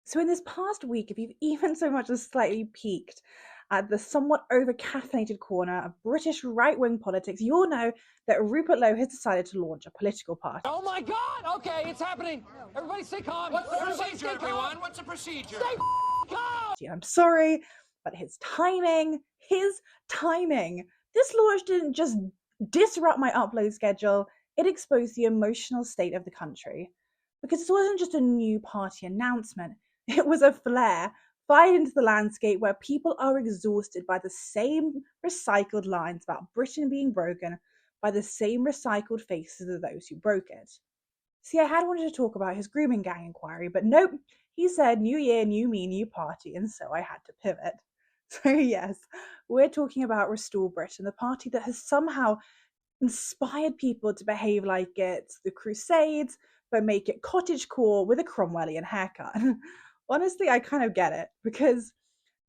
So in this past week, if you've even so much as slightly peeked at the somewhat over-caffeinated corner of British right-wing politics, you'll know that Rupert Lowe has decided to launch a political party. Oh my God! Okay, it's happening. Everybody stay calm. What's the Everybody procedure, stay calm. everyone? What's the procedure? Stay calm. I'm sorry, but his timing, this launch didn't just disrupt my upload schedule, it exposed the emotional state of the country. Because this wasn't just a new party announcement, it was a flare fired into the landscape where people are exhausted by the same recycled lines about Britain being broken by the same recycled faces of those who broke it. See, I had wanted to talk about his grooming gang inquiry, but nope, he said new year, new me, new party, and so I had to pivot. So, yes, we're talking about Restore Britain, the party that has somehow inspired people to behave like it's the Crusades, but make it cottagecore with a Cromwellian haircut. Honestly, I kind of get it, because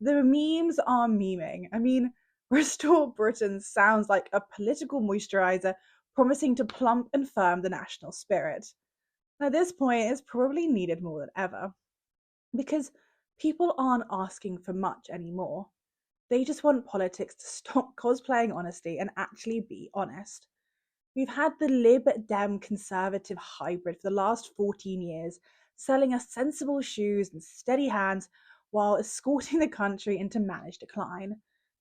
the memes are memeing. I mean, Restore Britain sounds like a political moisturizer promising to plump and firm the national spirit. At this point, it's probably needed more than ever, because people aren't asking for much anymore. They just want politics to stop cosplaying honesty and actually be honest. We've had the Lib Dem Conservative hybrid for the last 14 years, selling us sensible shoes and steady hands while escorting the country into managed decline.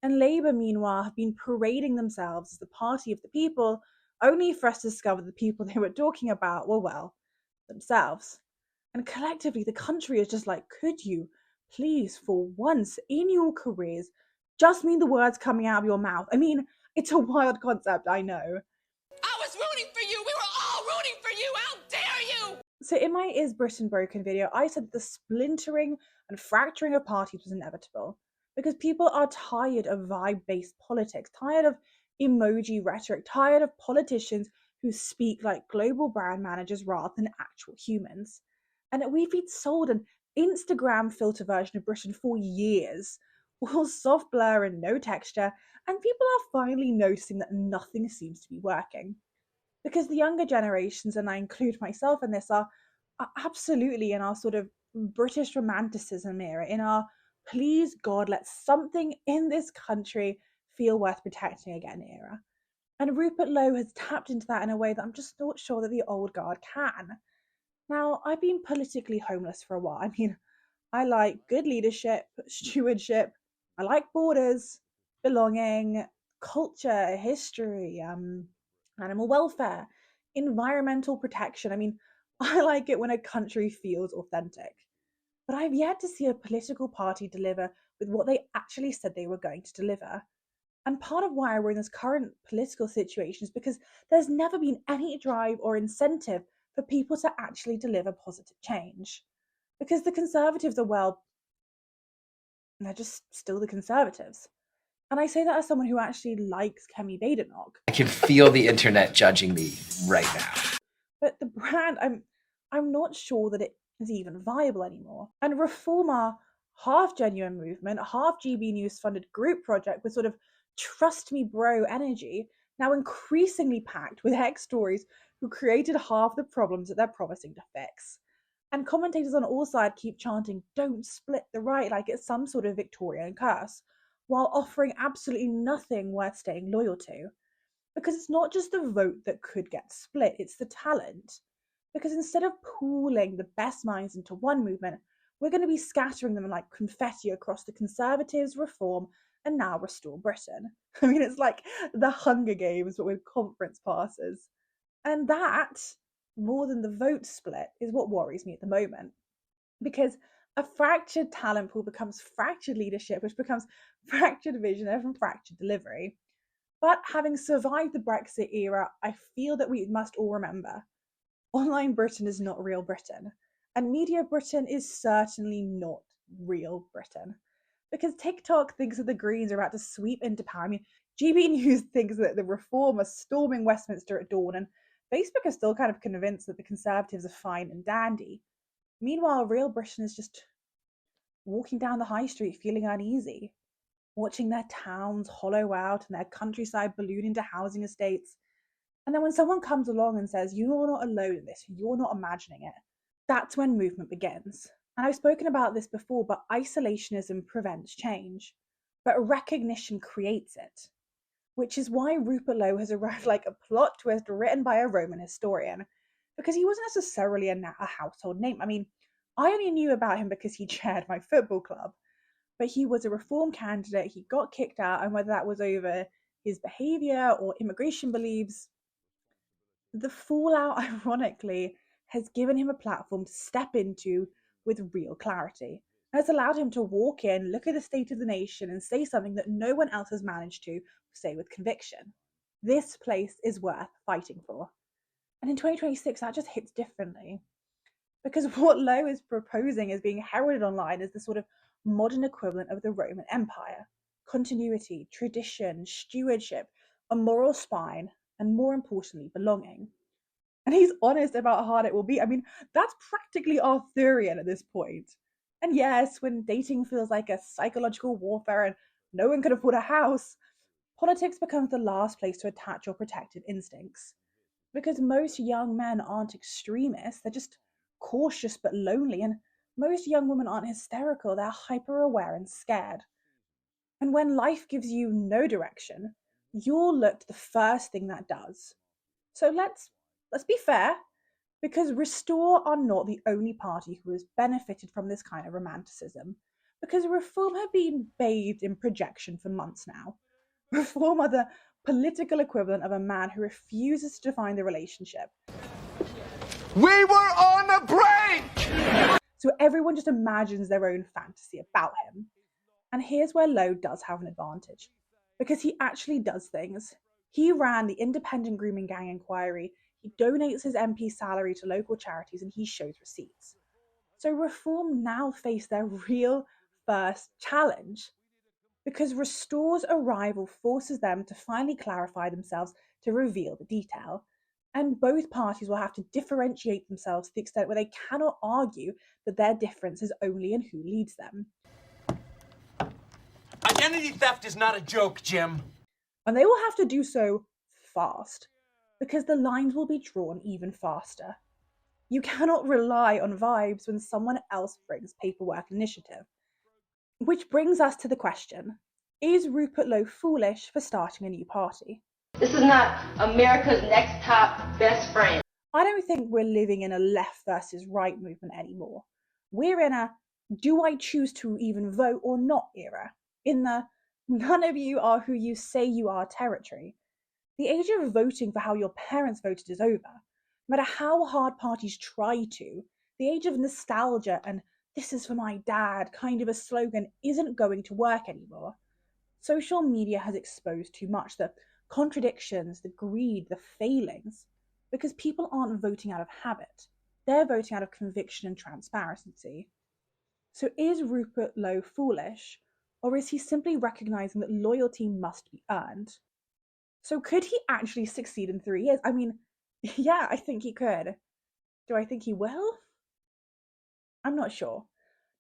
And Labour, meanwhile, have been parading themselves as the party of the people, only for us to discover the people they were talking about were, well, themselves. And collectively, the country is just like, could you please, for once in your careers, just mean the words coming out of your mouth? I mean, it's a wild concept, I know. I was rooting for you. We were all rooting for you. How dare you? So in my Is Britain Broken video, I said that the splintering and fracturing of parties was inevitable, because people are tired of vibe-based politics, tired of emoji rhetoric, tired of politicians who speak like global brand managers rather than actual humans. And we've been sold an Instagram filter version of Britain for years, all soft blur and no texture, and people are finally noticing that nothing seems to be working. Because the younger generations, and I include myself in this, are absolutely in our sort of British romanticism era, in our please God, let something in this country feel worth protecting again era. And Rupert Lowe has tapped into that in a way that I'm just not sure that the old guard can. Now, I've been politically homeless for a while. I mean, I like good leadership, stewardship, I like borders, belonging, culture, history, animal welfare, environmental protection. I mean, I like it when a country feels authentic. But I've yet to see a political party deliver with what they actually said they were going to deliver. And part of why we're in this current political situation is because there's never been any drive or incentive for people to actually deliver positive change. Because the Conservatives are, well, they're just still the Conservatives. And I say that as someone who actually likes Kemi Badenoch. I can feel the internet judging me right now. But the brand, I'm not sure that it is even viable anymore. And Reform, our half genuine movement, half GB News funded group project with sort of trust me bro energy, now increasingly packed with ex stories who created half the problems that they're promising to fix. And commentators on all sides keep chanting, don't split the right, like it's some sort of Victorian curse, while offering absolutely nothing worth staying loyal to. Because it's not just the vote that could get split, it's the talent. Because instead of pooling the best minds into one movement, we're going to be scattering them like confetti across the Conservatives, Reform, and now Restore Britain. I mean, it's like the Hunger Games, but with conference passes. And that, more than the vote split, is what worries me at the moment. Because a fractured talent pool becomes fractured leadership, which becomes fractured vision and fractured delivery. But having survived the Brexit era, I feel that we must all remember online Britain is not real Britain. And media Britain is certainly not real Britain. Because TikTok thinks that the Greens are about to sweep into power. I mean, GB News thinks that the Reform are storming Westminster at dawn, and Facebook is still kind of convinced that the Conservatives are fine and dandy. Meanwhile, real Britain is just walking down the high street feeling uneasy, watching their towns hollow out and their countryside balloon into housing estates. And then when someone comes along and says, you're not alone in this, you're not imagining it, that's when movement begins. And I've spoken about this before, but isolationism prevents change, but recognition creates it, which is why Rupert Lowe has arrived like a plot twist written by a Roman historian, because he wasn't necessarily a household name. I mean, I only knew about him because he chaired my football club, but he was a reform candidate. He got kicked out, and whether that was over his behavior or immigration beliefs, the fallout, ironically, has given him a platform to step into with real clarity. And it's allowed him to walk in, look at the state of the nation, and say something that no one else has managed to say with conviction. This place is worth fighting for. And in 2026, that just hits differently. Because what Lowe is proposing is being heralded online as the sort of modern equivalent of the Roman Empire. Continuity, tradition, stewardship, a moral spine, and more importantly, belonging. And he's honest about how hard it will be. I mean, that's practically Arthurian at this point. And yes, when dating feels like a psychological warfare and no one can afford a house, politics becomes the last place to attach your protective instincts. Because most young men aren't extremists, they're just cautious but lonely, and most young women aren't hysterical, they're hyper aware and scared. And when life gives you no direction, you'll look to the first thing that does. So let's be fair, because Restore are not the only party who has benefited from this kind of romanticism, because Reform have been bathed in projection for months now. Reform are the political equivalent of a man who refuses to define the relationship. We were on a break! So everyone just imagines their own fantasy about him. And here's where Lowe does have an advantage, because he actually does things. He ran the independent grooming gang inquiry, he donates his MP salary to local charities, and he shows receipts. So Reform now face their real first challenge, because Restore's arrival forces them to finally clarify themselves to reveal the detail. And both parties will have to differentiate themselves to the extent where they cannot argue that their difference is only in who leads them. Identity theft is not a joke, Jim. And they will have to do so fast, because the lines will be drawn even faster. You cannot rely on vibes when someone else brings paperwork initiative. Which brings us to the question, is Rupert Lowe foolish for starting a new party? This is not America's next top best friend. I don't think we're living in a left versus right movement anymore. We're in a do I choose to even vote or not era, in the none of you are who you say you are territory. The age of voting for how your parents voted is over. No matter how hard parties try to, the age of nostalgia and this is for my dad kind of a slogan isn't going to work anymore. Social media has exposed too much, the contradictions, the greed, the failings, because people aren't voting out of habit. They're voting out of conviction and transparency. So is Rupert Lowe foolish, or is he simply recognizing that loyalty must be earned? So could he actually succeed in 3 years? I mean, yeah, I think he could. Do I think he will? I'm not sure.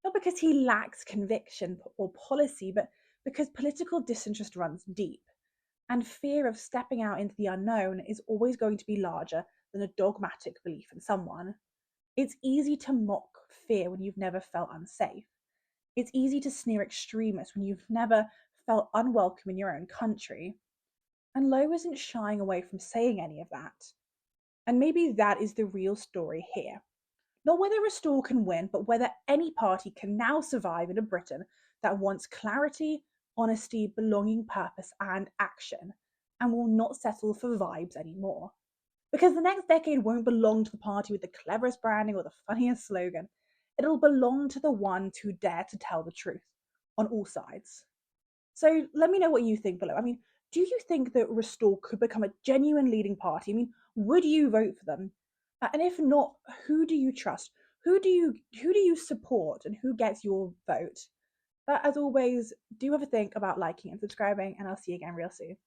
Not because he lacks conviction or policy, but because political disinterest runs deep. And fear of stepping out into the unknown is always going to be larger than a dogmatic belief in someone. It's easy to mock fear when you've never felt unsafe. It's easy to sneer extremists when you've never felt unwelcome in your own country. And Lowe isn't shying away from saying any of that. And maybe that is the real story here. Not whether Restore can win, but whether any party can now survive in a Britain that wants clarity, honesty, belonging, purpose, and action, and will not settle for vibes anymore. Because the next decade won't belong to the party with the cleverest branding or the funniest slogan. It'll belong to the ones who dare to tell the truth on all sides. So let me know what you think below. I mean, do you think that Restore could become a genuine leading party? I mean, would you vote for them? And if not, who do you trust? Who do you support, and who gets your vote? But as always, do have a think about liking and subscribing, and I'll see you again real soon.